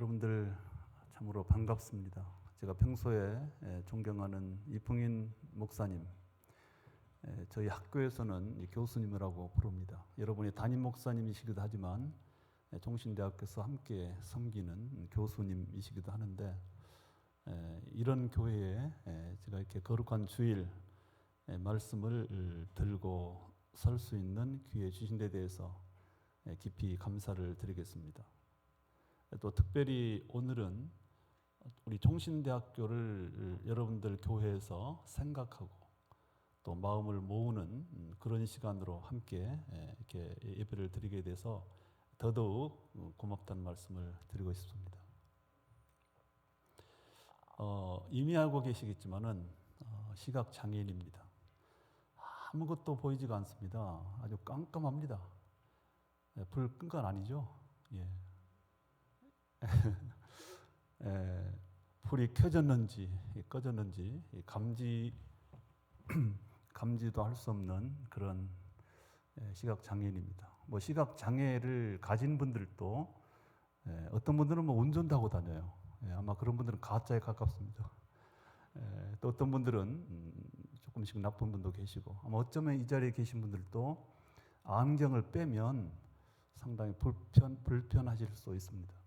여러분들 참으로 반갑습니다. 제가 평소에 존경하는 이풍인 목사님, 저희 학교에서는 교수님이라고 부릅니다. 여러분이 담임 목사님이시기도 하지만 종신대학교에서 함께 섬기는 교수님이시기도 하는데, 이런 교회에 제가 이렇게 거룩한 주일 말씀을 들고 설 수 있는 기회 주신 데 대해서 깊이 감사를 드리겠습니다. 또 특별히 오늘은 우리 종신대학교를 여러분들 교회에서 생각하고 또 마음을 모으는 그런 시간으로 함께 이렇게 예배를 드리게 돼서 더더욱 고맙다는 말씀을 드리고 싶습니다. 이미 알고 계시겠지만은 시각 장애인입니다. 아무것도 보이지가 않습니다. 아주 깜깜합니다. 불 끈 건 아니죠? 예. 불이 켜졌는지 꺼졌는지 감지도 할 수 없는 그런 시각 장애인입니다. 뭐 시각 장애를 가진 분들도 어떤 분들은 뭐 운전도 하고 다녀요. 아마 그런 분들은 가짜에 가깝습니다. 또 어떤 분들은 조금씩 나쁜 분도 계시고, 아마 어쩌면 이 자리에 계신 분들도 안경을 빼면 상당히 불편하실 수 있습니다.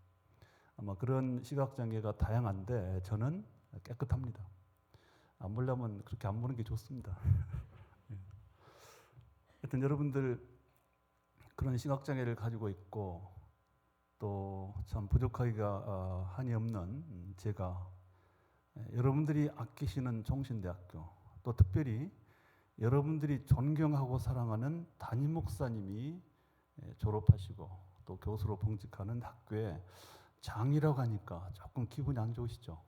아마 그런 시각장애가 다양한데 저는 깨끗합니다. 안 보려면 그렇게 안 보는 게 좋습니다. 하여튼 여러분들 그런 시각장애를 가지고 있고 또 참 부족하기가 한이 없는 제가 여러분들이 아끼시는 종신대학교, 또 특별히 여러분들이 존경하고 사랑하는 담임 목사님이 졸업하시고 또 교수로 봉직하는 학교에 장이라고 하니까 조금 기분이 안 좋으시죠?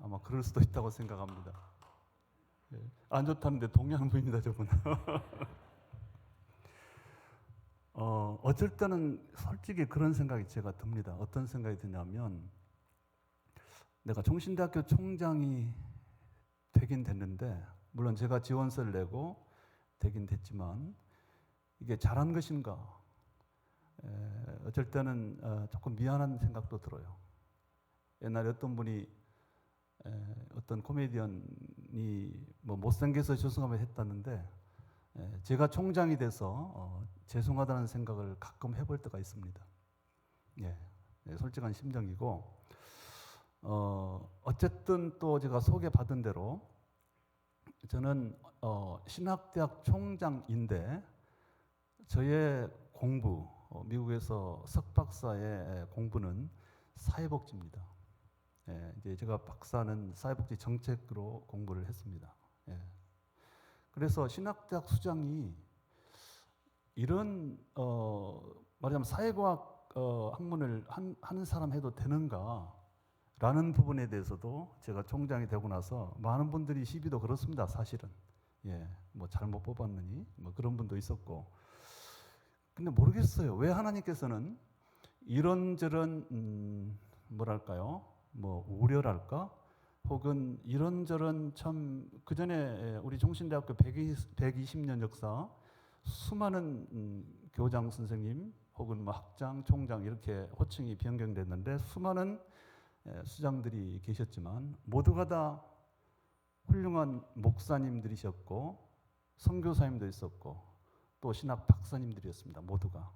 아마 그럴 수도 있다고 생각합니다. 안 좋다는데 동의하는 분입니다, 저분. 어쩔 때는 솔직히 그런 생각이 제가 듭니다. 어떤 생각이 드냐면, 내가 종신대학교 총장이 되긴 됐는데, 물론 제가 지원서를 내고 되긴 됐지만 이게 잘한 것인가? 어쩔 때는 조금 미안한 생각도 들어요. 옛날에 어떤 분이 어떤 코미디언이 뭐 못생겨서 죄송하면 했다는데, 제가 총장이 돼서 죄송하다는 생각을 가끔 해볼 때가 있습니다. 솔직한 심정이고, 어쨌든 또 제가 소개받은 대로 저는 신학대학 총장인데 저의 공부, 미국에서 석박사의 공부는 사회복지입니다. 이제 제가 박사는 사회복지 정책으로 공부를 했습니다. 그래서 신학대학 수장이 이런 말하자면 사회과학 학문을 하는 사람 해도 되는가? 라는 부분에 대해서도 제가 총장이 되고 나서 많은 분들이 시비도 걸었습니다, 사실은. 뭐 잘못 뽑았느니, 뭐 그런 분도 있었고. 근데 모르겠어요. 왜 하나님께서는 이런저런, 뭐랄까요? 뭐 우려랄까? 혹은 이런저런 참, 그 전에 우리 종신대학교 120년 역사, 수많은 교장 선생님, 혹은 뭐 학장, 총장 이렇게 호칭이 변경됐는데 수많은 수장들이 계셨지만 모두가 다 훌륭한 목사님들이셨고 선교사님도 있었고 또 신학 박사님들이었습니다. 모두가.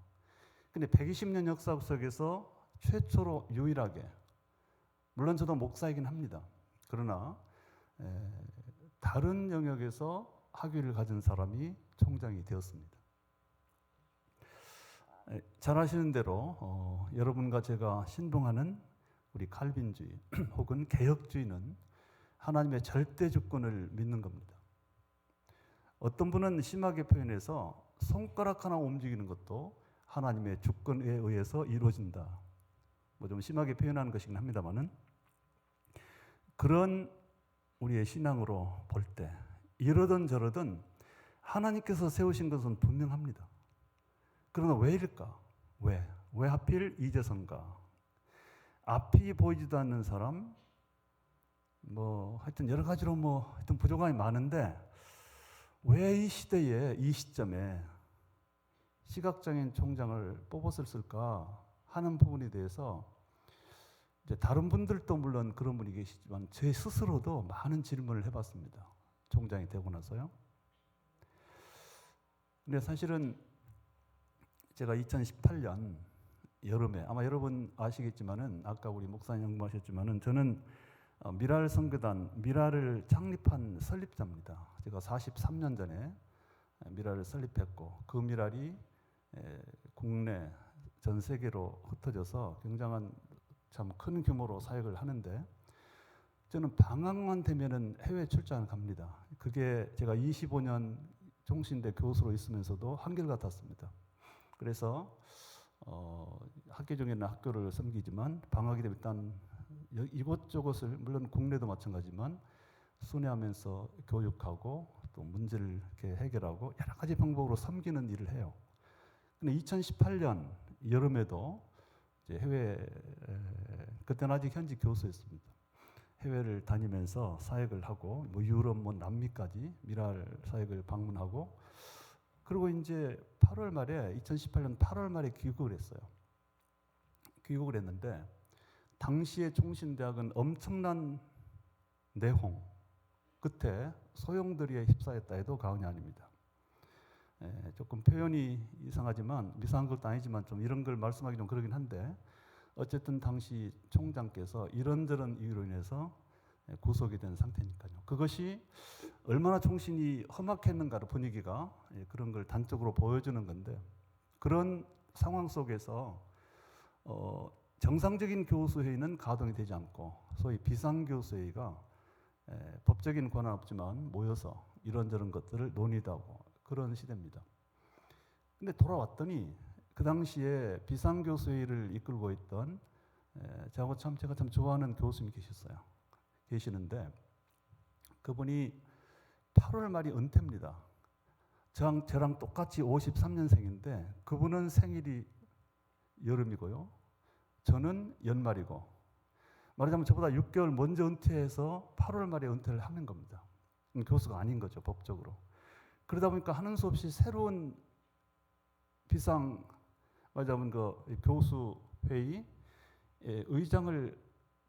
근데 120년 역사 속에서 최초로 유일하게, 물론 저도 목사이긴 합니다. 그러나 다른 영역에서 학위를 가진 사람이 총장이 되었습니다. 잘 아시는 대로 여러분과 제가 신봉하는 우리 칼빈주의 혹은 개혁주의는 하나님의 절대 주권을 믿는 겁니다. 어떤 분은 심하게 표현해서 손가락 하나 움직이는 것도 하나님의 주권에 의해서 이루어진다. 뭐 좀 심하게 표현하는 것이긴 합니다만은, 그런 우리의 신앙으로 볼 때 이러든 저러든 하나님께서 세우신 것은 분명합니다. 그러나 왜일까? 왜 하필 이제선가? 앞이 보이지도 않는 사람, 뭐 하여튼 여러 가지로 뭐 하여튼 부족함이 많은데 왜 이 시대에 이 시점에 시각장애인 총장을 뽑았을까 하는 부분에 대해서 이제 다른 분들도 물론 그런 분이 계시지만 제 스스로도 많은 질문을 해봤습니다. 총장이 되고 나서요. 근데 사실은 제가 2018년 여름에 아마 여러분 아시겠지만은 아까 우리 목사님 연구하셨지만은 저는 미랄 선교단 미랄을 창립한 설립자입니다. 제가 43년 전에 미랄을 설립했고 그 미랄이 국내 전 세계로 흩어져서 굉장한 참 큰 규모로 사역을 하는데 저는 방학만 되면은 해외 출장을 갑니다. 그게 제가 25년 종신대 교수로 있으면서도 한결같았습니다. 그래서 학교 중에는 학교를 섬기지만 방학이 되면 일단 이곳저곳을 물론 국내도 마찬가지지만 순회하면서 교육하고 또 문제를 이렇게 해결하고 여러 가지 방법으로 섬기는 일을 해요. 근데 2018년 여름에도 이제 그때는 아직 현직 교수였습니다. 해외를 다니면서 사역을 하고 뭐 유럽, 뭐 남미까지 미랄 사역을 방문하고 그리고 이제 8월 말에 2018년 8월 말에 귀국을 했어요. 귀국을 했는데 당시의 총신대학은 엄청난 내홍 끝에 소용돌이에 휩싸였다 해도 과언이 아닙니다. 조금 표현이 이상하지만 이상한 것도 아니지만 좀 이런 걸 말씀하기 좀 그러긴 한데 어쨌든 당시 총장께서 이런저런 이유로 인해서 구속이 된 상태니까요. 그것이 얼마나 총신이 험악했는가를 분위기가 그런 걸 단적으로 보여주는 건데 그런 상황 속에서 정상적인 교수회의는 가동이 되지 않고 소위 비상교수회의가 법적인 권한 없지만 모여서 이런저런 것들을 논의하고 그런 시대입니다. 근데 돌아왔더니 그 당시에 비상교수회의를 이끌고 있던 제가 참 좋아하는 교수님이 계시는데 그분이 8월 말이 은퇴입니다. 저랑 똑같이 53년생인데 그분은 생일이 여름이고요. 저는 연말이고 말하자면 저보다 6개월 먼저 은퇴해서 8월 말에 은퇴를 하는 겁니다. 교수가 아닌 거죠, 법적으로. 그러다 보니까 하는 수 없이 새로운 비상 말하자면 그 교수회의 의장을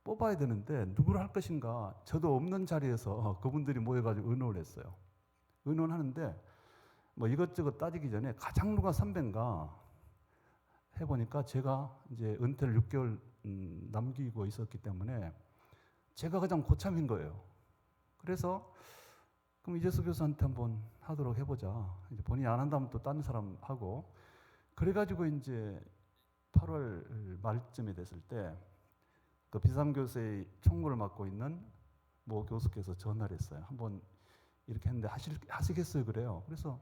뽑아야 되는데 누구를 할 것인가 저도 없는 자리에서 그분들이 모여가지고 의논을 했어요. 의논하는데 뭐 이것저것 따지기 전에 가장루가 선배인가 해보니까 제가 이제 은퇴를 6개월 남기고 있었기 때문에 제가 가장 고참인 거예요. 그래서 그럼 이재수 교수한테 한번 하도록 해보자. 이제 본인이 안 한다면 또 다른 사람 하고 그래가지고 이제 8월 말쯤에 됐을 때 그 비상교수의 총무를 맡고 있는 모 교수께서 전화를 했어요. 한번 이렇게 했는데 하시겠어요? 그래요. 그래서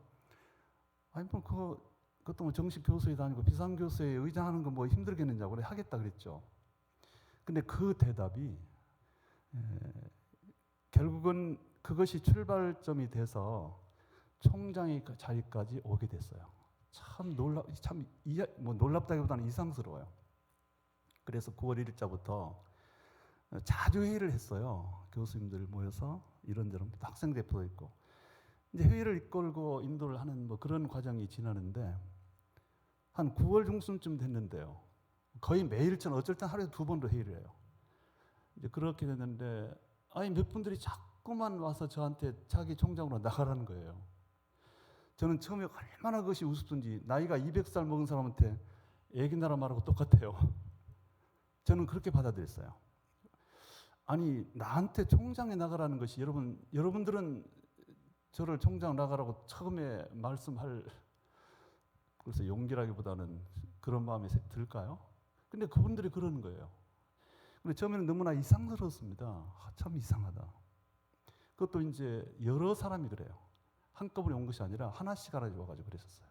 아니 뭐 그것도 뭐 정식 교수회도 아니고 비상교수회 의장하는 거 뭐 힘들겠느냐고 그래 하겠다 그랬죠. 근데 그 대답이 결국은 그것이 출발점이 돼서 총장의 자리까지 오게 됐어요. 참 놀랍다기보다는 이상스러워요. 그래서 9월 1일자부터 자주 회의를 했어요. 교수님들 모여서 이런저런 학생 대표도 있고 이제 회의를 이끌고 인도를 하는 뭐 그런 과정이 지나는데 한 9월 중순쯤 됐는데요. 거의 매일 저는 어쩔 땐 하루에 2번도 회의를 해요. 이제 그렇게 됐는데 아니 몇 분들이 자꾸만 와서 저한테 자기 총장으로 나가라는 거예요. 저는 처음에 얼마나 그것이 우습든지 나이가 200살 먹은 사람한테 애기 나라 말하고 똑같아요. 저는 그렇게 받아들였어요. 아니 나한테 총장에 나가라는 것이 여러분들은 저를 총장 나가라고 처음에 말씀할 그래서 용기라기보다는 그런 마음이 들까요? 근데 그분들이 그러는 거예요. 근데 처음에는 너무나 이상스러웠습니다. 참 이상하다. 그것도 이제 여러 사람이 그래요. 한꺼번에 온 것이 아니라 하나씩 와가지고 그랬었어요.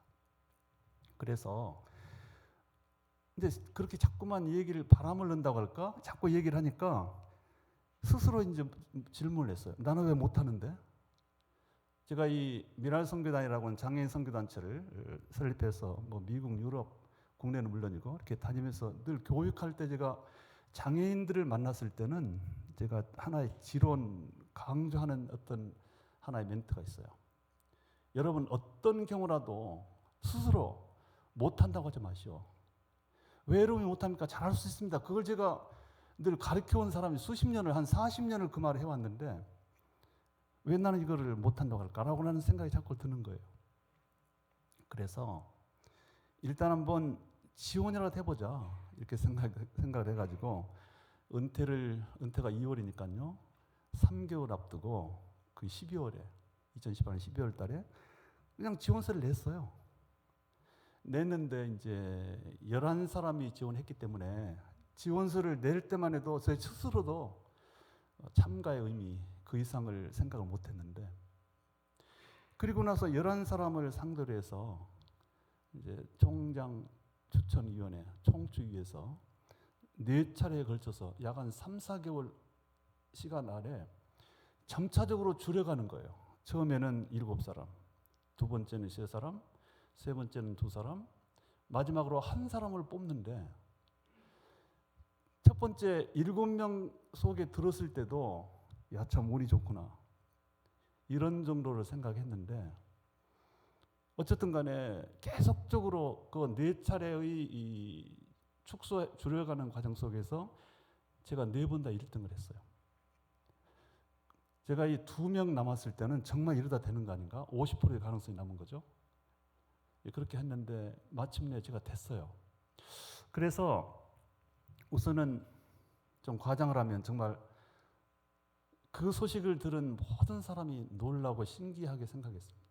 그래서 이제 그렇게 자꾸만 얘기를 바람을 넣는다고 할까? 자꾸 얘기를 하니까 스스로 이제 질문을 했어요. 나는 왜 못하는데? 제가 이 미랄 선교단이라고 하는 장애인 선교단체를 설립해서 뭐 미국, 유럽, 국내는 물론이고 이렇게 다니면서 늘 교육할 때 제가 장애인들을 만났을 때는 제가 하나의 지론 강조하는 어떤 하나의 멘트가 있어요. 여러분 어떤 경우라도 스스로 못한다고 하지 마시오. 왜 여러분이 못합니까? 잘할 수 있습니다. 그걸 제가 늘 가르쳐온 사람이 수십 년을, 한 40년을 그 말을 해왔는데 왜 나는 이거를 못한다고 할까라고 하는 생각이 자꾸 드는 거예요. 그래서 일단 한번 지원이라도 해보자 이렇게 생각을 해가지고 은퇴가 2월이니까요. 3개월 앞두고 그 12월에 2018년 12월 달에 그냥 지원서를 냈어요. 냈는데 이제 11사람이 지원했기 때문에 지원서를 낼 때만 해도 제 스스로도 참가의 의미 그 이상을 생각을 못했는데, 그리고 나서 11사람을 상대로 해서 이제 총장 추천위원회 총추위에서 4차례에 걸쳐서 약 한 3, 4개월 시간 아래 점차적으로 줄여가는 거예요. 처음에는 7사람, 두 번째는 3사람, 세 번째는 2사람, 마지막으로 1사람을 뽑는데, 첫 번째 7명 속에 들었을 때도 야, 참 운이 좋구나 이런 정도를 생각했는데, 어쨌든 간에 계속적으로 그 4차례의 이 줄여가는 과정 속에서 제가 4번 다 1등을 했어요. 제가 이 2명 남았을 때는 정말 이러다 되는 거 아닌가? 50%의 가능성이 남은 거죠. 그렇게 했는데 마침내 제가 됐어요. 그래서 우선은 좀 과장을 하면 정말 그 소식을 들은 모든 사람이 놀라고 신기하게 생각했습니다.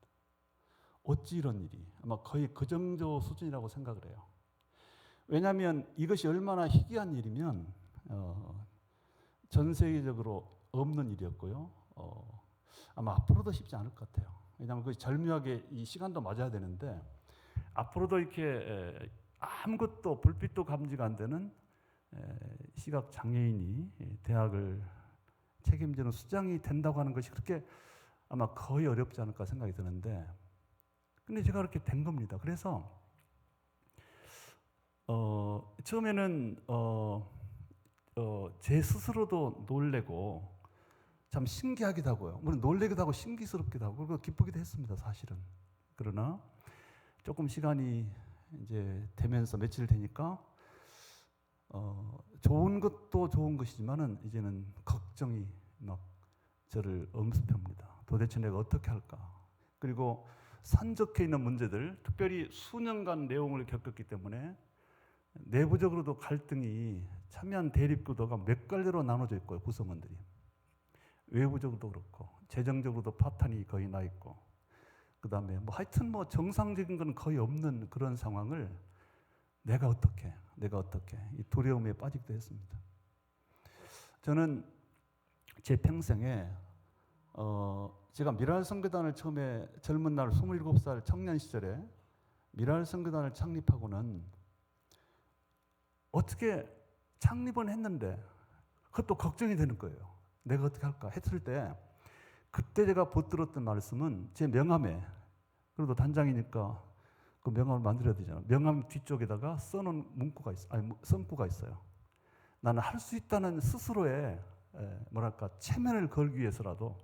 어찌 이런 일이? 아마 거의 그 정도 수준이라고 생각을 해요. 왜냐하면 이것이 얼마나 희귀한 일이면 전 세계적으로 없는 일이었고요. 아마 앞으로도 쉽지 않을 것 같아요. 왜냐하면 그 절묘하게 이 시간도 맞아야 되는데, 앞으로도 이렇게 아무것도 불빛도 감지가 안 되는 시각 장애인이 대학을 책임지는 수장이 된다고 하는 것이 그렇게 아마 거의 어렵지 않을까 생각이 드는데, 근데 제가 그렇게 된 겁니다. 그래서 처음에는 제 스스로도 놀래고 참 신기하기도 하고요. 물론 놀래기도 하고 신기스럽기도 하고 그리고 기쁘기도 했습니다, 사실은. 그러나 조금 시간이 이제 되면서 며칠 되니까 좋은 것도 좋은 것이지만은 이제는 걱정이 막 저를 엄습합니다. 도대체 내가 어떻게 할까? 그리고 산적해 있는 문제들, 특별히 수년간 내용을 겪었기 때문에 내부적으로도 갈등이 참여한 대립구도가 몇 갈래로 나눠져 있고요, 구성원들이. 외부적으로도 그렇고 재정적으로도 파탄이 거의 나 있고, 그 다음에 뭐 하여튼 뭐 정상적인 건 거의 없는 그런 상황을 내가 어떻게 이 두려움에 빠지기도 했습니다. 저는 제 평생에 제가 미랄선교단을 처음에 젊은 날 27살 청년 시절에 미랄선교단을 창립하고는 어떻게 창립은 했는데 그것도 걱정이 되는 거예요. 내가 어떻게 할까 했을 때, 그때 제가 붙들었던 말씀은 제 명함에, 그래도 단장이니까 그 명함을 만들어야 되잖아요. 명함 뒤쪽에다가 써놓은 문구가 있어요. 나는 할 수 있다는 스스로의 체면을 걸기 위해서라도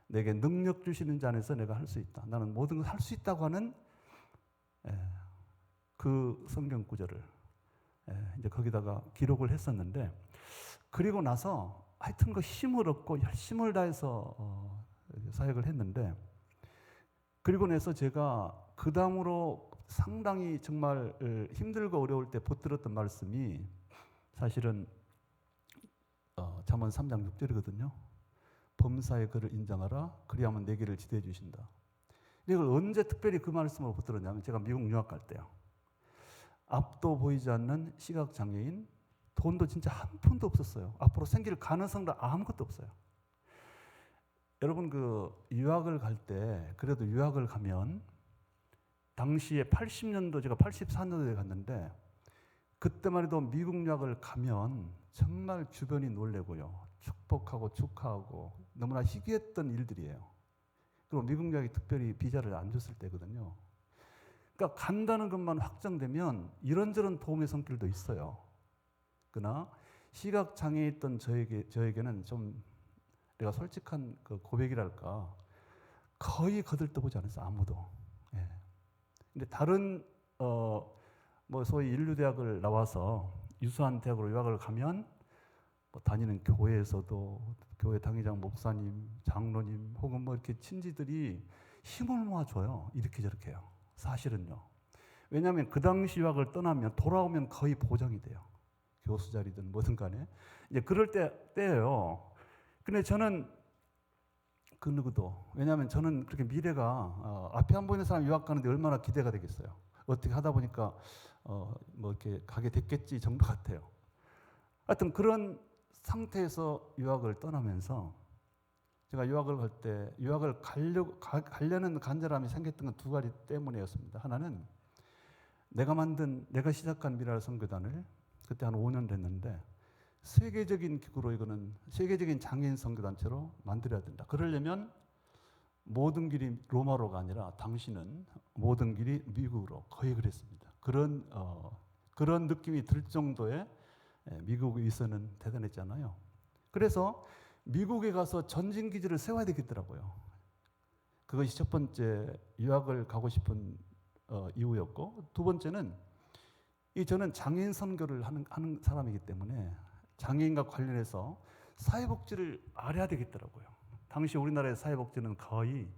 내게 능력 주시는 자 안에서 내가 할 수 있다. 나는 모든 걸 할 수 있다고 하는 그 성경 구절을 이제 거기다가 기록을 했었는데, 그리고 나서 하여튼 그 힘을 얻고 열심을 다해서 사역을 했는데, 그리고 나서 제가 그 다음으로 상당히 정말 힘들고 어려울 때 붙들었던 말씀이 사실은 잠언 3장 6절이거든요. 범사의 그를 인정하라. 그리하면 내 길을 지도해 주신다. 이걸 언제 특별히 그 말씀을 붙들었냐면, 제가 미국 유학 갈 때요. 앞도 보이지 않는 시각장애인, 돈도 진짜 한 푼도 없었어요. 앞으로 생길 가능성도 아무것도 없어요. 여러분, 그 유학을 갈 때, 그래도 유학을 가면 당시에 80년도, 제가 84년도에 갔는데 그때만 해도 미국 유학을 가면 정말 주변이 놀래고요, 축복하고 축하하고 너무나 희귀했던 일들이에요. 그리고 미국 유학이 특별히 비자를 안 줬을 때거든요. 그러니까 간다는 것만 확정되면 이런저런 도움의 손길도 있어요. 그러나 시각장애에 있던 저에게는 좀 내가 솔직한 그 고백이랄까, 거의 거들떠보지 않았어요, 아무도. 예. 근데 다른 뭐 소위 인류대학을 나와서 유수한 대학으로 유학을 가면 뭐 다니는 교회에서도 교회 당회장 목사님, 장로님 혹은 뭐 이렇게 친지들이 힘을 모아줘요. 이렇게 저렇게요. 사실은요. 왜냐하면 그 당시 유학을 떠나면 돌아오면 거의 보장이 돼요. 교수 자리든 뭐든 간에. 이제 그럴 때예요. 근데 저는 그 누구도, 왜냐하면 저는 그렇게 미래가 앞에 안 보이는 사람 유학 가는데 얼마나 기대가 되겠어요. 어떻게 하다 보니까 뭐 이렇게 가게 됐겠지 정도 같아요. 하여튼 그런 상태에서 유학을 떠나면서 제가 유학을 갈 때 유학을 가려는 간절함이 생겼던 건 두 가지 때문이었습니다. 하나는 내가 시작한 미랄 선교단을 그때 한 5년 됐는데 세계적인 기구로 이거는 세계적인 장애인 선교단체로 만들어야 된다. 그러려면 모든 길이 로마로가 아니라 당신은 모든 길이 미국으로 거의 그랬습니다. 그런 느낌이 들 정도의 미국 위선은 대단했잖아요. 그래서 미국에 가서 전진기지를 세워야 되겠더라고요. 그것이 첫 번째 유학을 가고 싶은 이유였고, 두 번째는 저는 장애인 선교를 하는 사람이기 때문에 장애인과 관련해서 사회복지를 알아야 되겠더라고요. 당시 우리나라의 사회복지는 거의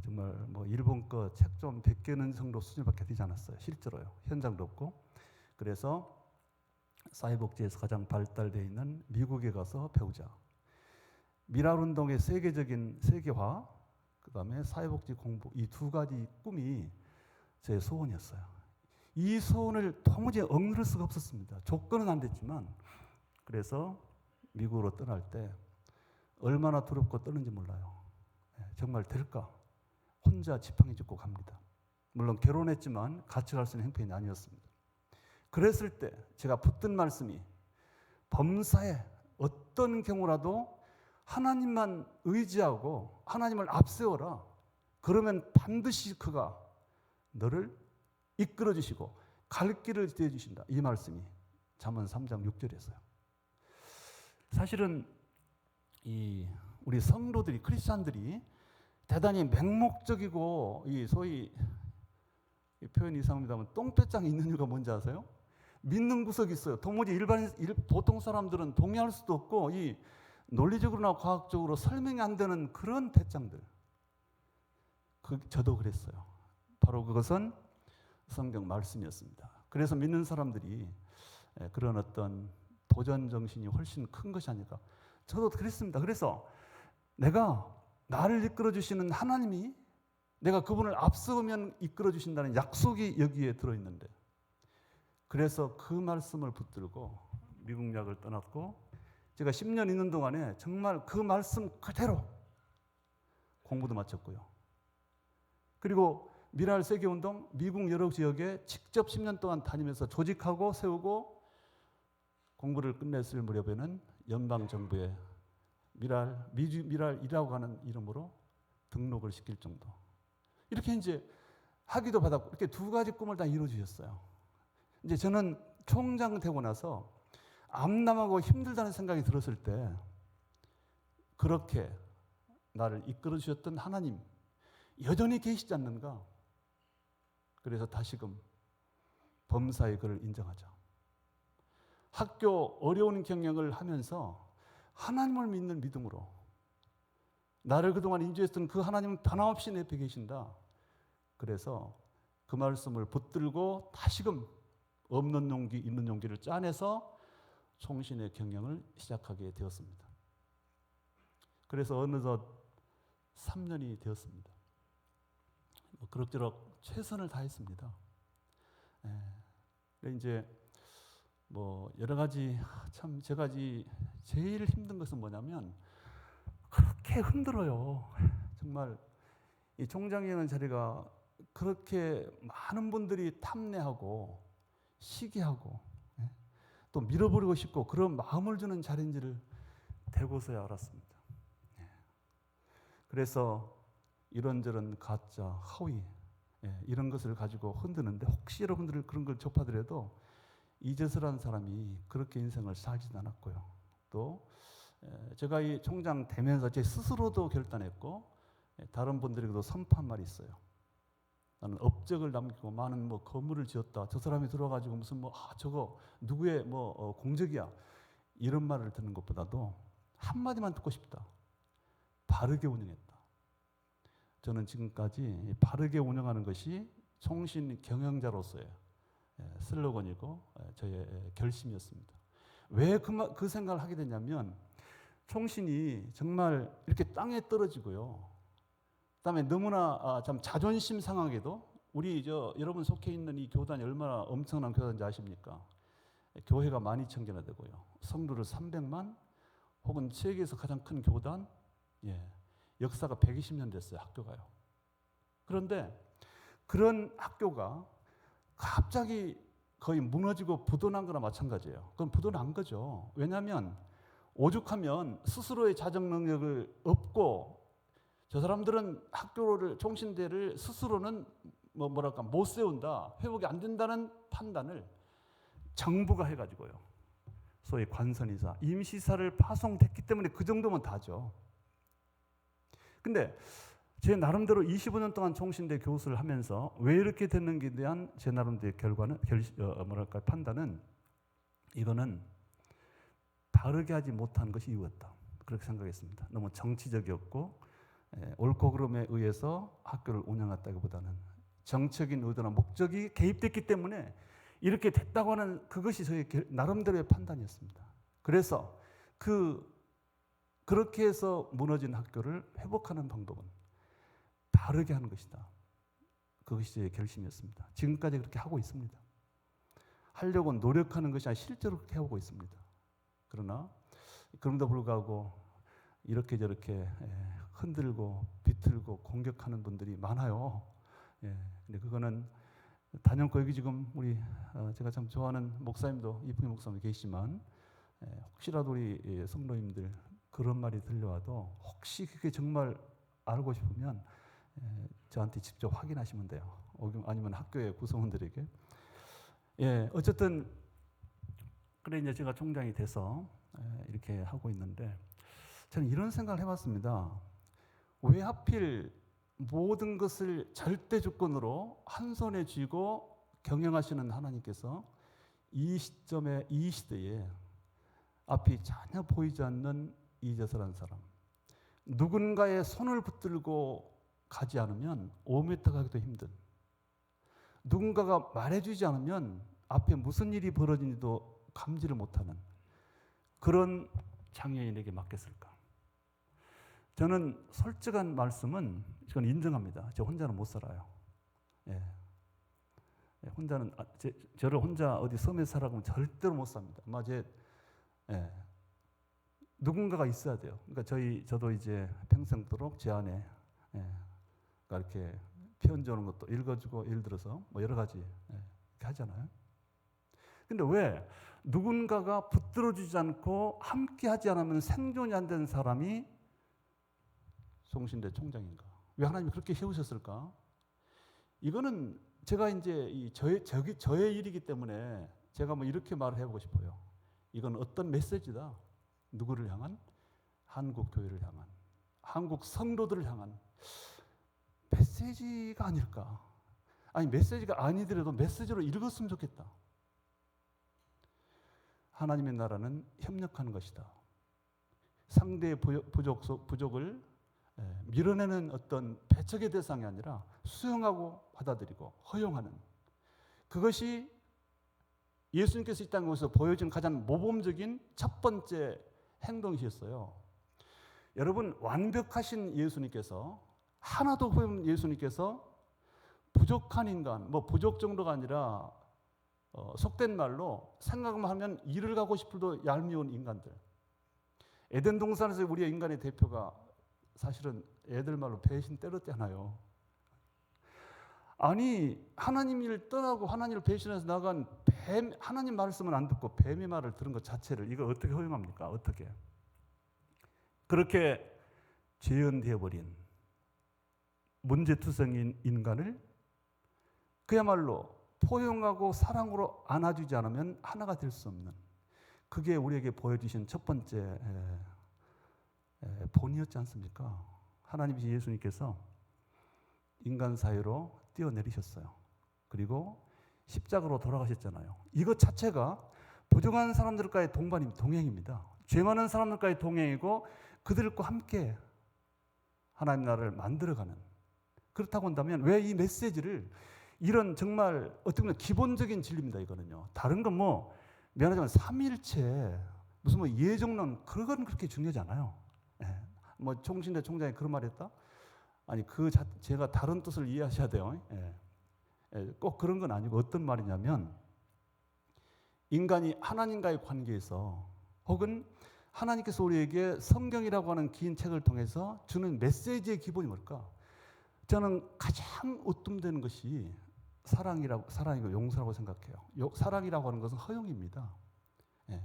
정말 뭐 일본 거 책 좀 100개는 정도 수준밖에 되지 않았어요. 실제로요. 현장도 없고. 그래서 사회복지에서 가장 발달되어 있는 미국에 가서 배우자. 미랄운동의 세계적인 세계화, 그 다음에 사회복지 공부, 이 두 가지 꿈이 제 소원이었어요. 이 소원을 도무지 억누를 수가 없었습니다. 조건은 안 됐지만, 그래서 미국으로 떠날 때 얼마나 두렵고 떠는지 몰라요. 정말 될까? 혼자 지팡이 짚고 갑니다. 물론 결혼했지만 같이 갈 수 있는 형편이 아니었습니다. 그랬을 때 제가 붙든 말씀이 범사에 어떤 경우라도 하나님만 의지하고 하나님을 앞세워라. 그러면 반드시 그가 너를 이끌어 주시고 갈 길을 떼어 주신다. 이 말씀이 잠언 3장 6절에서요. 사실은 우리 성도들이 크리스찬들이 대단히 맹목적이고 소위 표현이 이상합니다만 똥배짱이 있는 이유가 뭔지 아세요? 믿는 구석이 있어요. 도무지 보통 사람들은 동의할 수도 없고 논리적으로나 과학적으로 설명이 안 되는 그런 배짱들. 저도 그랬어요. 바로 그것은 성경 말씀이었습니다. 그래서 믿는 사람들이 그런 어떤 도전 정신이 훨씬 큰 것이 아닐까. 저도 그랬습니다. 그래서 내가 나를 이끌어 주시는 하나님이 내가 그분을 앞서면 이끌어 주신다는 약속이 여기에 들어있는데, 그래서 그 말씀을 붙들고 미국 유학을 떠났고, 제가 10년 있는 동안에 정말 그 말씀 그대로 공부도 마쳤고요. 그리고 미랄 세계운동 미국 여러 지역에 직접 10년 동안 다니면서 조직하고 세우고 공부를 끝냈을 무렵에는 연방정부에 미랄이라고 하는 이름으로 등록을 시킬 정도. 이렇게 이제 학위도 받았고, 이렇게 두 가지 꿈을 다 이루어 주셨어요. 이제 저는 총장 되고 나서 암담하고 힘들다는 생각이 들었을 때 그렇게 나를 이끌어 주셨던 하나님 여전히 계시지 않는가? 그래서 다시금 범사의 그를 인정하자. 학교 어려운 경영을 하면서 하나님을 믿는 믿음으로 나를 그동안 인도했던 그 하나님은 변함없이 내 옆에 계신다. 그래서 그 말씀을 붙들고 다시금 없는 용기, 있는 용기를 짜내서 총신의 경영을 시작하게 되었습니다. 그래서 어느덧 3년이 되었습니다. 그럭저럭 최선을 다했습니다. 이제 여러 가지 참 제가 제일 힘든 것은 뭐냐면 그렇게 힘들어요. 정말 이 총장이라는 자리가 그렇게 많은 분들이 탐내하고 시기하고 또 밀어버리고 싶고 그런 마음을 주는 자리인지를 되고서야 알았습니다. 그래서 이런저런 가짜, 허위 이런 것을 가지고 흔드는데, 혹시 여러분들 그런 걸 접하더라도 이재서라는 사람이 그렇게 인생을 살지도 않았고요. 또 제가 이 총장 되면서 제 스스로도 결단했고 다른 분들에게도 선포한 말이 있어요. 나는 업적을 남기고 많은 건물을 지었다. 저 사람이 들어가지고 무슨 저거 누구의 공적이야. 이런 말을 듣는 것보다도 한마디만 듣고 싶다. 바르게 운영했다. 저는 지금까지 바르게 운영하는 것이 총신 경영자로서의 슬로건이고 저의 결심이었습니다. 왜 그 생각을 하게 됐냐면 총신이 정말 이렇게 땅에 떨어지고요. 그다음에 너무나 참 자존심 상하게도 우리 여러분 속해 있는 이 교단이 얼마나 엄청난 교단인지 아십니까? 교회가 12,000개나 되고요. 성도를 300만, 혹은 세계에서 가장 큰 교단, 역사가 120년 됐어요. 학교가요. 그런데 그런 학교가 갑자기 거의 무너지고 부도난 거나 마찬가지예요. 그건 부도난 거죠. 왜냐하면 오죽하면 스스로의 자정 능력을 얻고 저 사람들은 학교를 총신대를 스스로는 못 세운다, 회복이 안 된다는 판단을 정부가 해가지고요. 소위 관선이사, 임시사를 파송됐기 때문에 그 정도면 다죠. 근데 제 나름대로 25년 동안 총신대 교수를 하면서 왜 이렇게 됐는지에 대한 제 나름대로의 판단은 이거는 바르게 하지 못한 것이 이유였다. 그렇게 생각했습니다. 너무 정치적이었고 옳고 그름에 의해서 학교를 운영했다기보다는 정책인 의도나 목적이 개입됐기 때문에 이렇게 됐다고 하는 그것이 저의 나름대로의 판단이었습니다. 그래서 그렇게 해서 무너진 학교를 회복하는 방법은 바르게 하는 것이다. 그것이 제 결심이었습니다. 지금까지 그렇게 하고 있습니다. 하려고 노력하는 것이 아니라 실제로 그렇게 해오고 있습니다. 그러나 그럼에도 불구하고 이렇게 저렇게 흔들고 비틀고 공격하는 분들이 많아요. 근데 그거는 단연코 여기 지금 우리 제가 참 좋아하는 목사님도 이풍희 목사님 계시지만 혹시라도 우리 성도님들 그런 말이 들려와도 혹시 그게 정말 알고 싶으면 저한테 직접 확인하시면 돼요. 아니면 학교의 구성원들에게. 어쨌든 그래 이제 제가 총장이 돼서 이렇게 하고 있는데 저는 이런 생각을 해봤습니다. 왜 하필 모든 것을 절대 주권으로 한 손에 쥐고 경영하시는 하나님께서 이 시점에 이 시대에 앞이 전혀 보이지 않는 이재서라는 사람, 누군가의 손을 붙들고 가지 않으면 5m 가기도 힘든, 누군가가 말해주지 않으면 앞에 무슨 일이 벌어지는지도 감지를 못하는 그런 장애인에게 맡겼을까? 저는 솔직한 말씀은 이건 인정합니다. 저 혼자는 못 살아요. 혼자는 저를 혼자 어디 섬에 살아고 하면 절대로 못 삽니다. 아마 누군가가 있어야 돼요. 그러니까 저도 이제 평생도록 제 안에 이렇게 편지 오는 것도 읽어주고 예를 들어서 뭐 여러 가지 이렇게 하잖아요. 근데 왜 누군가가 붙들어주지 않고 함께 하지 않으면 생존이 안 되는 사람이 총신대 총장인가? 왜 하나님이 그렇게 세우셨을까? 이거는 제가 이제 저의 일이기 때문에 제가 뭐 이렇게 말을 해보고 싶어요. 이건 어떤 메시지다. 누구를 향한? 한국 교회를 향한, 한국 성도들을 향한 메시지가 아닐까? 아니 메시지가 아니더라도 메시지로 읽었으면 좋겠다. 하나님의 나라는 협력하는 것이다. 상대의 부족을 밀어내는 어떤 배척의 대상이 아니라 수용하고 받아들이고 허용하는, 그것이 예수님께서 이 땅에서 보여준 가장 모범적인 첫 번째 행동이셨어요. 여러분, 완벽하신 예수님께서, 하나도 없는 예수님께서 부족한 인간, 부족 정도가 아니라 속된 말로 생각만 하면 일을 가고 싶어도 얄미운 인간들. 에덴 동산에서 우리의 인간의 대표가 사실은 애들 말로 배신 때렸잖아요. 아니 하나님 일 떠나고 하나님을 배신해서 나간 뱀, 하나님 말씀은 안 듣고 뱀의 말을 들은 것 자체를 이걸 어떻게 허용합니까? 어떻게? 그렇게 죄연되어버린 문제투성인 인간을 그야말로 포용하고 사랑으로 안아주지 않으면 하나가 될 수 없는, 그게 우리에게 보여주신 첫 번째 본이었지 않습니까? 하나님이신 예수님께서 인간 사회로 뛰어내리셨어요. 그리고 십자가로 돌아가셨잖아요. 이것 자체가 부족한 사람들과의 동행입니다. 죄 많은 사람들과의 동행이고 그들과 함께 하나님 나라를 만들어가는. 그렇다고 한다면 왜 이 메시지를 이런 정말 어떻게 보면 기본적인 진리입니다. 이거는요. 다른 건 뭐 미안하지만 삼위일체 무슨 뭐 예정론 그런 건 그렇게 중요하지 않아요. 예. 뭐 총신대 총장이 그런 말했다? 아니 제가 다른 뜻을 이해하셔야 돼요. 예. 예. 꼭 그런 건 아니고 어떤 말이냐면 인간이 하나님과의 관계에서 혹은 하나님께서 우리에게 성경이라고 하는 긴 책을 통해서 주는 메시지의 기본이 뭘까? 저는 가장 으뜸되는 것이 사랑이고 용서라고 생각해요. 사랑이라고 하는 것은 허용입니다. 예.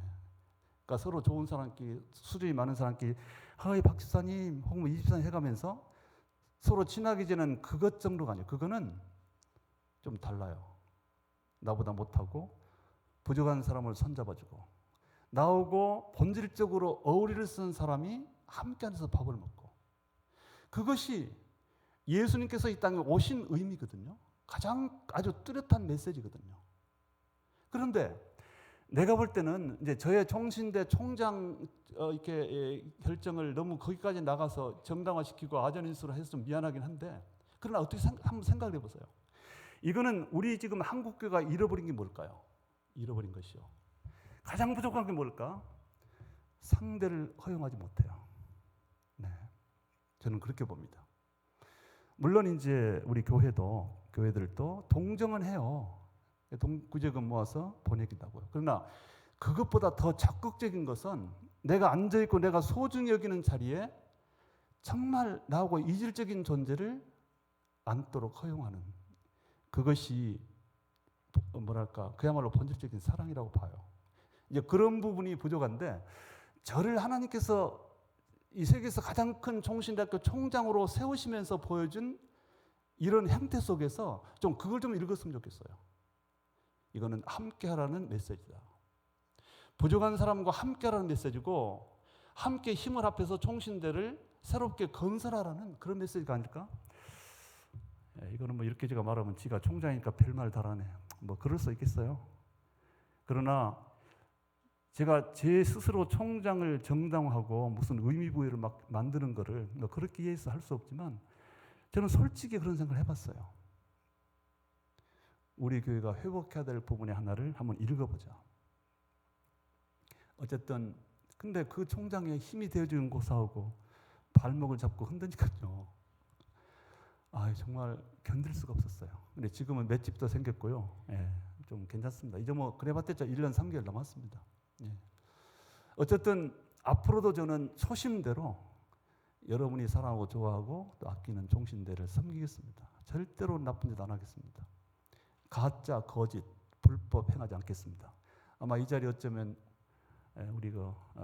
그러니까 서로 좋은 사람끼리, 수준이 많은 사람끼리 허이 박 집사님 혹은 이 집사님 해가면서 서로 친하게 지내는 그것 정도가 아니에요. 그거는 좀 달라요. 나보다 못하고 부족한 사람을 손잡아주고 나오고 본질적으로 어울리를 쓴 사람이 함께 앉아서 밥을 먹고 그것이 예수님께서 이 땅에 오신 의미거든요. 가장 아주 뚜렷한 메시지거든요. 그런데 내가 볼 때는 이제 저의 총신대 총장 이렇게 결정을 너무 거기까지 나가서 정당화시키고 아전인수로 해서 좀 미안하긴 한데 그러나 어떻게 한번 생각을 해보세요. 이거는 우리 지금 한국교회가 잃어버린 게 뭘까요? 잃어버린 것이요. 가장 부족한 게 뭘까? 상대를 허용하지 못해요. 네, 저는 그렇게 봅니다. 물론 이제 우리 교회들도 동정은 해요. 구제금 모아서 보내기도 하고요. 그러나 그것보다 더 적극적인 것은 내가 앉아있고 내가 소중히 여기는 자리에 정말 나하고 이질적인 존재를 앉도록 허용하는 그것이 뭐랄까 그야말로 본질적인 사랑이라고 봐요. 이제 그런 부분이 부족한데 저를 하나님께서 이 세계에서 가장 큰 총신대학교 총장으로 세우시면서 보여준 이런 형태 속에서 좀 그걸 좀 읽었으면 좋겠어요. 이거는 함께하라는 메시지다. 부족한 사람과 함께하라는 메시지고 함께 힘을 합해서 총신대를 새롭게 건설하라는 그런 메시지가 아닐까? 이거는 뭐 이렇게 제가 말하면 지가 총장이니까 별말 달하네. 뭐 그럴 수 있겠어요. 그러나 제가 제 스스로 총장을 정당화하고 무슨 의미부여를 막 만드는 거를 뭐 그렇게 이해해서 할 수 없지만 저는 솔직히 그런 생각을 해봤어요. 우리 교회가 회복해야 될 부분의 하나를 한번 읽어보자. 어쨌든 근데 그 총장의 힘이 되어주는 고사하고 발목을 잡고 흔드니까요. 정말 견딜 수가 없었어요. 근데 지금은 맷집도 생겼고요. 좀 괜찮습니다. 이제 뭐 그래봤자 1년 3개월 남았습니다. 어쨌든 앞으로도 저는 초심대로 여러분이 사랑하고 좋아하고 또 아끼는 총신대를 섬기겠습니다. 절대로 나쁜 짓 안 하겠습니다. 가짜, 거짓, 불법 행하지 않겠습니다. 아마 이 자리 어쩌면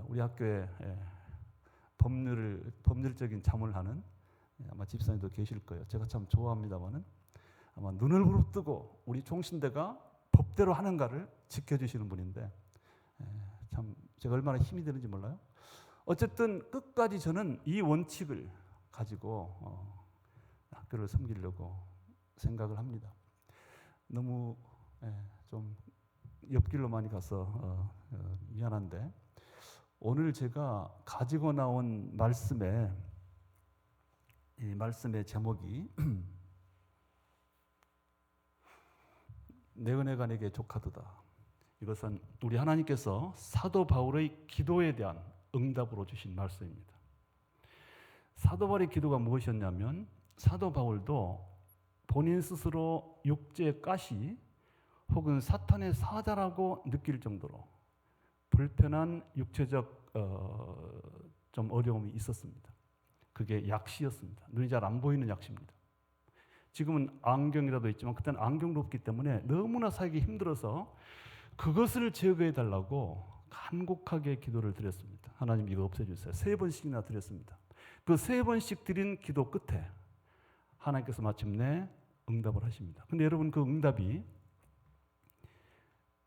우리 학교에 법률적인 자문을 하는 아마 집사님도 계실 거예요. 제가 참 좋아합니다만은 아마 눈을 부릅뜨고 우리 총신대가 법대로 하는가를 지켜주시는 분인데 참 제가 얼마나 힘이 되는지 몰라요. 어쨌든 끝까지 저는 이 원칙을 가지고 학교를 섬기려고 생각을 합니다. 너무 좀 옆길로 많이 가서 미안한데 오늘 제가 가지고 나온 이 말씀의 제목이 내 은혜가 내게 족하도다. 이것은 우리 하나님께서 사도 바울의 기도에 대한 응답으로 주신 말씀입니다. 사도 바울의 기도가 무엇이었냐면 사도 바울도 본인 스스로 육체의 가시 혹은 사탄의 사자라고 느낄 정도로 불편한 육체적 좀 어려움이 있었습니다. 그게 약시였습니다. 눈이 잘 안 보이는 약시입니다. 지금은 안경이라도 있지만 그때는 안경도 없기 때문에 너무나 살기 힘들어서 그것을 제거해 달라고 간곡하게 기도를 드렸습니다. 하나님 이거 없애주세요. 3번씩이나 드렸습니다. 그 3번씩 드린 기도 끝에 하나님께서 마침내 응답을 하십니다. 근데 여러분 그 응답이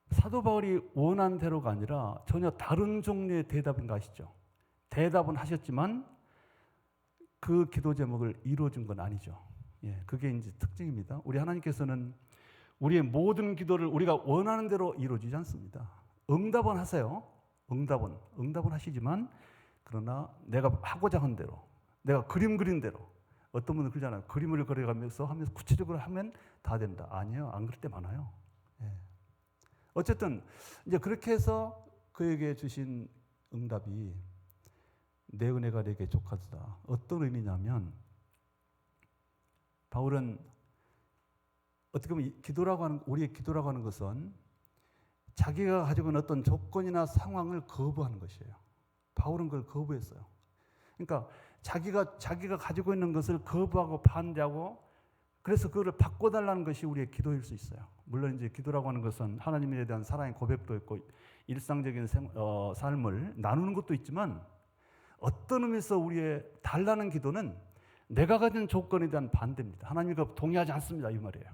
사도 바울이 원한 대로가 아니라 전혀 다른 종류의 대답인 거 아시죠? 대답은 하셨지만 그 기도 제목을 이루어준 건 아니죠. 그게 이제 특징입니다. 우리 하나님께서는 우리의 모든 기도를 우리가 원하는 대로 이루어지지 않습니다. 응답은 하세요. 응답은 하시지만 그러나 내가 하고자 한 대로, 내가 그림 그린 대로, 어떤 분은 그러잖아요. 그림을 그려가면서 하면서 구체적으로 하면 다 된다. 아니에요. 안 그럴 때 많아요. 예. 어쨌든 이제 그렇게 해서 그에게 주신 응답이 내 은혜가 내게 족하다. 어떤 의미냐면 바울은 어떻게 보면 우리의 기도라고 하는 것은 자기가 가지고 있는 어떤 조건이나 상황을 거부하는 것이에요. 바울은 그걸 거부했어요. 그러니까 자기가 가지고 있는 것을 거부하고 반대하고 그래서 그거를 바꿔달라는 것이 우리의 기도일 수 있어요. 물론 이제 기도라고 하는 것은 하나님에 대한 사랑의 고백도 있고 일상적인 삶을 나누는 것도 있지만 어떤 의미에서 우리의 달라는 기도는 내가 가진 조건에 대한 반대입니다. 하나님과 동의하지 않습니다. 이 말이에요.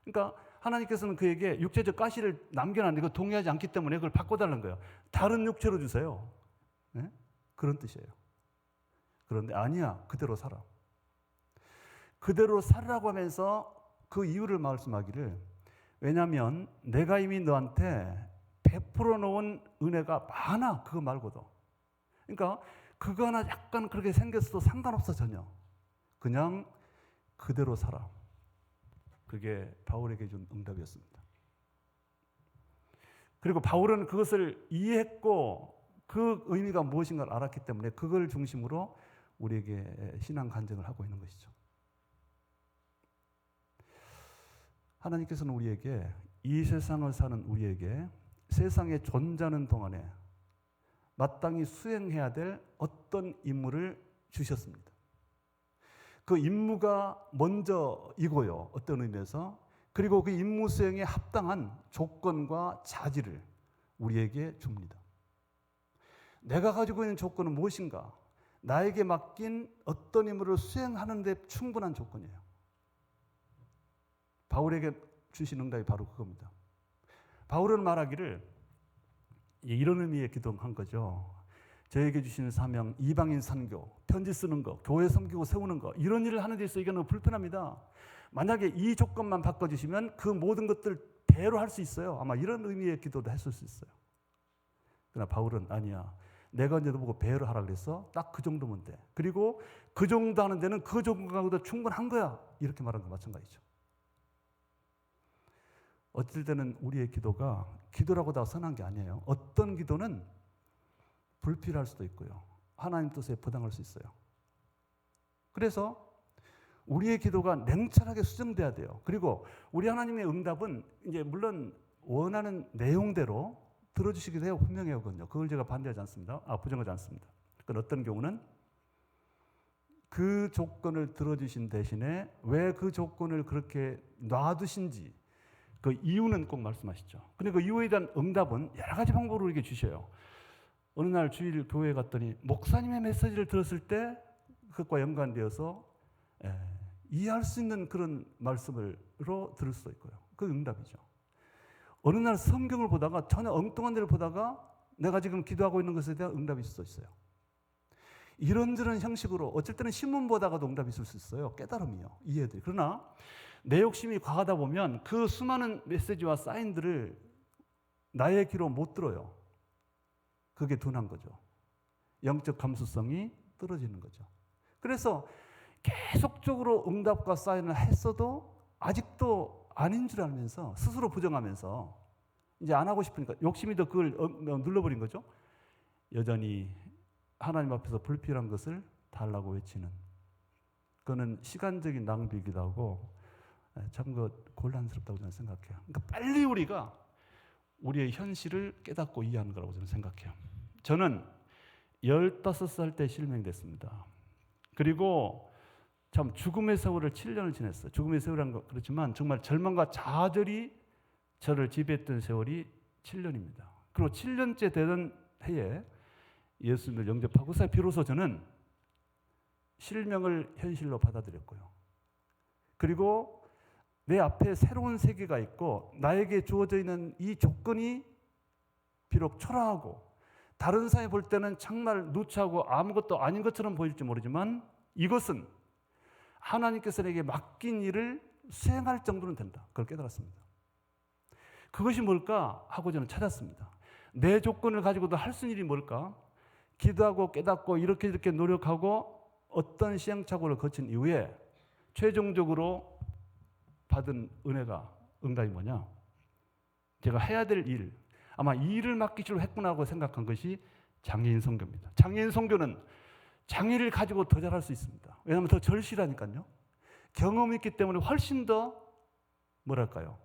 그러니까 하나님께서는 그에게 육체적 가시를 남겨놨는데 동의하지 않기 때문에 그걸 바꿔달라는 거예요. 다른 육체로 주세요. 네? 그런 뜻이에요. 그런데 아니야. 그대로 살아. 그대로 살라고 하면서 그 이유를 말씀하기를 왜냐하면 내가 이미 너한테 베풀어 놓은 은혜가 많아. 그거 말고도. 그러니까 그거 하나 약간 그렇게 생겼어도 상관없어 전혀. 그냥 그대로 살아. 그게 바울에게 준 응답이었습니다. 그리고 바울은 그것을 이해했고 그 의미가 무엇인가를 알았기 때문에 그걸 중심으로 우리에게 신앙 간증을 하고 있는 것이죠. 하나님께서는 우리에게 이 세상을 사는 우리에게 세상에 존재하는 동안에 마땅히 수행해야 될 어떤 임무를 주셨습니다. 그 임무가 먼저이고요. 어떤 의미에서. 그리고 그 임무 수행에 합당한 조건과 자질을 우리에게 줍니다. 내가 가지고 있는 조건은 무엇인가? 나에게 맡긴 어떤 임무를 수행하는 데 충분한 조건이에요. 바울에게 주신 응답이 바로 그겁니다. 바울은 말하기를 이런 의미의 기도한 거죠. 저에게 주시는 사명, 이방인 선교, 편지 쓰는 거, 교회 섬기고 세우는 거 이런 일을 하는 데 있어서 이게 너무 불편합니다. 만약에 이 조건만 바꿔주시면 그 모든 것들 배로 할 수 있어요. 아마 이런 의미의 기도도 했을 수 있어요. 그러나 바울은 아니야. 내가 언제 너 보고 배로 하라 그랬어? 딱 그 정도면 돼. 그리고 그 정도 하는 데는 그 조건하고도 충분한 거야. 이렇게 말하는 거 마찬가지죠. 어쩔 때는 우리의 기도가 기도라고 다 선한 게 아니에요. 어떤 기도는 불필요할 수도 있고요. 하나님 뜻에 부당할 수 있어요. 그래서 우리의 기도가 냉철하게 수정돼야 돼요. 그리고 우리 하나님의 응답은 이제 물론 원하는 내용대로 들어주시기도 해요. 분명히 하거든요. 그걸 제가 반대하지 않습니다. 부정하지 않습니다. 그건 어떤 경우는 그 조건을 들어주신 대신에 왜 그 조건을 그렇게 놔두신지 그 이유는 꼭 말씀하시죠. 근데 그 이유에 대한 응답은 여러 가지 방법으로 우리에게 주셔요. 어느 날 주일 교회에 갔더니 목사님의 메시지를 들었을 때 그것과 연관되어서 이해할 수 있는 그런 말씀으로 들을 수도 있고요. 그 응답이죠. 어느 날 성경을 보다가 전혀 엉뚱한 데를 보다가 내가 지금 기도하고 있는 것에 대한 응답이 있을 수 있어요. 이런저런 형식으로 어쩔 때는 신문 보다가도 응답이 있을 수 있어요. 깨달음이요. 이해들이. 그러나 내 욕심이 과하다 보면 그 수많은 메시지와 사인들을 나의 귀로 못 들어요. 그게 둔한 거죠. 영적 감수성이 떨어지는 거죠. 그래서 계속적으로 응답과 사인을 했어도 아직도 아닌 줄 알면서 스스로 부정하면서 이제 안 하고 싶으니까 욕심이 더 그걸 눌러버린 거죠. 여전히 하나님 앞에서 불필요한 것을 달라고 외치는 그거는 시간적인 낭비이기도 하고 참 곤란스럽다고 저는 생각해요. 그러니까 빨리 우리가 우리의 현실을 깨닫고 이해하는 거라고 저는 생각해요. 저는 15살 때 실명됐습니다. 그리고 참 죽음의 세월을 7년을 지냈어요. 죽음의 세월이란 거 그렇지만 정말 절망과 좌절이 저를 지배했던 세월이 7년입니다. 그리고 7년째 되던 해에 예수님을 영접하고서 비로소 저는 실명을 현실로 받아들였고요. 그리고 내 앞에 새로운 세계가 있고 나에게 주어져 있는 이 조건이 비록 초라하고 다른 사람이 볼 때는 정말 누추하고 아무것도 아닌 것처럼 보일지 모르지만 이것은 하나님께서 내게 맡긴 일을 수행할 정도는 된다. 그걸 깨달았습니다. 그것이 뭘까 하고 저는 찾았습니다. 내 조건을 가지고도 할 수 있는 일이 뭘까? 기도하고 깨닫고 이렇게 노력하고 어떤 시행착오를 거친 이후에 최종적으로 받은 응답이 뭐냐? 제가 해야 될 일, 아마 이 일을 맡기시로 했구나라고 생각한 것이 장애인 선교입니다. 장애인 선교는 장애를 가지고 더 잘할 수 있습니다. 왜냐하면 더 절실하니까요. 경험이 있기 때문에 훨씬 더 뭐랄까요?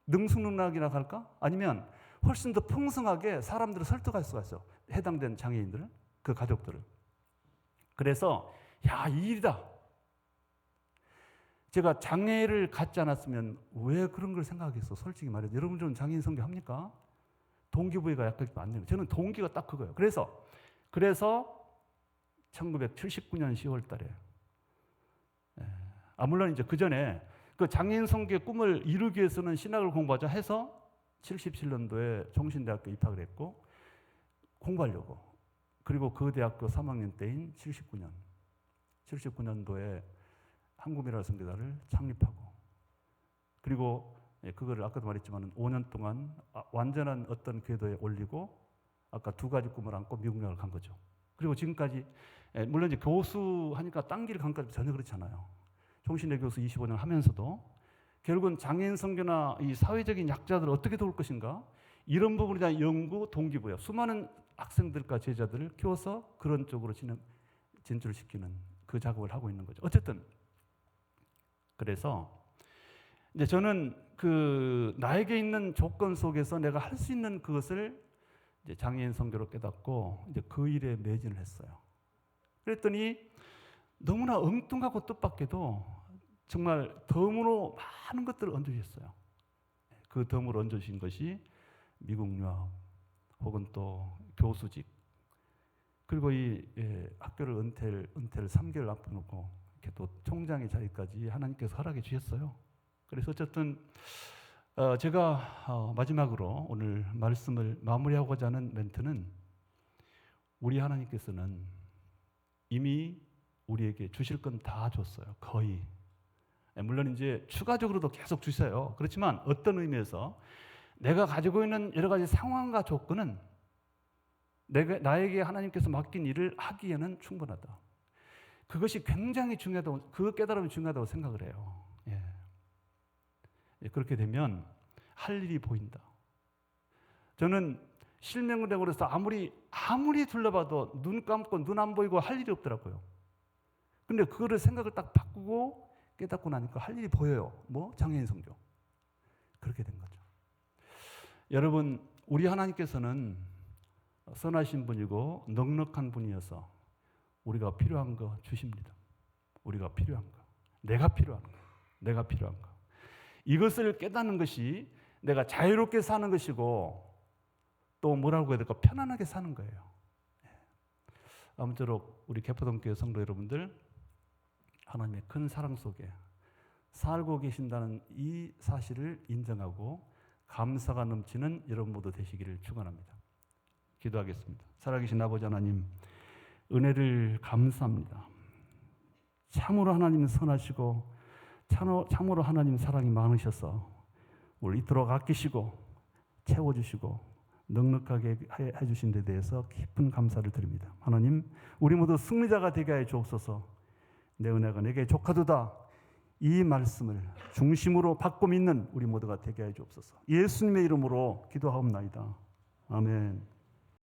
능수능란이라 할까? 아니면 훨씬 더 풍성하게 사람들을 설득할 수가 있어요. 해당된 장애인들을, 그 가족들을. 그래서 이 일이다. 제가 장애를 갖지 않았으면 왜 그런 걸 생각하겠어? 솔직히 말해서 여러분 좀 장애인 선교 합니까? 동기부여가 약간 안 되는. 저는 동기가 딱 그거예요. 그래서 1979년 10월 달에 물론 이제 그 전에 그 장애인 선교의 꿈을 이루기 위해서는 신학을 공부하자 해서 77년도에 종신대학교 입학을 했고 공부하려고. 그리고 그 대학교 3학년 때인 79년도에 한국미랄 선교단을 창립하고, 그리고 그거를 아까도 말했지만 5년 동안 완전한 어떤 궤도에 올리고 아까 두 가지 꿈을 안고 미국 여행을 간 거죠. 그리고 지금까지 물론 이제 교수 하니까 딴 길 간 까지 전혀 그렇지 않아요. 종신대 교수 25년 하면서도 결국은 장애인 선교나 이 사회적인 약자들을 어떻게 도울 것인가, 이런 부분에 대한 연구, 동기부여, 수많은 학생들과 제자들을 키워서 그런 쪽으로 진출시키는 그 작업을 하고 있는 거죠. 어쨌든 그래서 이제 저는 그 나에게 있는 조건 속에서 내가 할 수 있는 그것을 이제 장애인 선교로 깨닫고 이제 그 일에 매진을 했어요. 그랬더니 너무나 엉뚱하고 뜻밖에도 정말 덤으로 많은 것들을 얹어주셨어요. 그 덤으로 얹어주신 것이 미국 유학, 혹은 또 교수직, 그리고 이 학교를 은퇴를 3개월 앞두고 이렇게 또 총장의 자리까지 하나님께서 허락해 주셨어요. 그래서 어쨌든 제가 마지막으로 오늘 말씀을 마무리하고자 하는 멘트는, 우리 하나님께서는 이미 우리에게 주실 건 다 줬어요. 거의. 물론 이제 추가적으로도 계속 주세요. 그렇지만 어떤 의미에서 내가 가지고 있는 여러 가지 상황과 조건은 나에게 하나님께서 맡긴 일을 하기에는 충분하다. 그것이 굉장히 중요하다고, 그 깨달음이 중요하다고 생각을 해요. 그렇게 되면 할 일이 보인다. 저는 실명대원에서 아무리 둘러봐도 눈 감고 눈 안 보이고 할 일이 없더라고요. 근데 그거를 생각을 딱 바꾸고 깨닫고 나니까 할 일이 보여요. 뭐? 장애인 선교. 그렇게 된 거죠. 여러분, 우리 하나님께서는 선하신 분이고 넉넉한 분이어서 우리가 필요한 거 주십니다. 우리가 필요한 거, 내가 필요한 거. 이것을 깨닫는 것이 내가 자유롭게 사는 것이고, 또 뭐라고 해야 될까? 편안하게 사는 거예요. 아무쪼록 우리 개포동교회 성도 여러분들, 하나님의 큰 사랑 속에 살고 계신다는 이 사실을 인정하고 감사가 넘치는 여러분 모두 되시기를 축원합니다. 기도하겠습니다. 살아계신 아버지 하나님, 은혜를 감사합니다. 참으로 하나님 선하시고 참으로 하나님 사랑이 많으셔서 우리 이토록 아끼시고 채워주시고 넉넉하게 해주신 데 대해서 깊은 감사를 드립니다. 하나님, 우리 모두 승리자가 되게 해 주옵소서. 내 은혜가 내게 족하도다, 이 말씀을 중심으로 받고 믿는 우리 모두가 되게 해 주옵소서. 예수님의 이름으로 기도하옵나이다. 아멘.